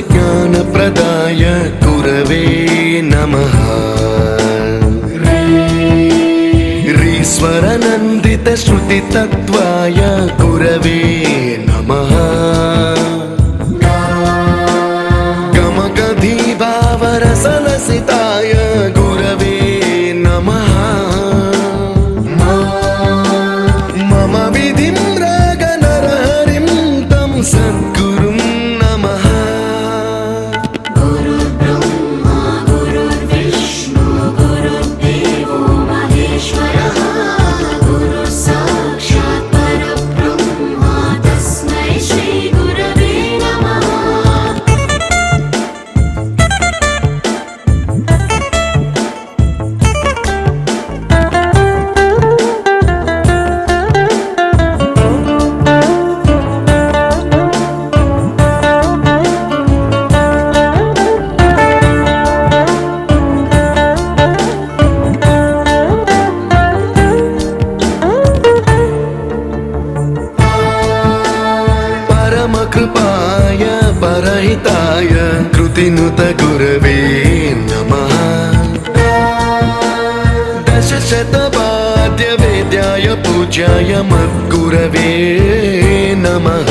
ज्ञानप्रदाय गुरवे नमः। ईश्वरनन्दितश्रुतितत्त्वाय गुरवे नमः। गमगधीभावरसलसिताय गुरवे नमः। मम विधिं रागनरहरिं तं सद्गुरुं नमः। गुरुर्ब्रह्मा गुरुर्विष्णु गुरुर्देवो महेश्वरः। गुरुः साक्षात् परब्रह्म तस्मै श्रीगुरवे नमः। परमकृपाय परहिताय कृतिनुत गुरवे नमः। दशशतवाद्यवेद्याय पूज्याय मद्गुरवे नमः।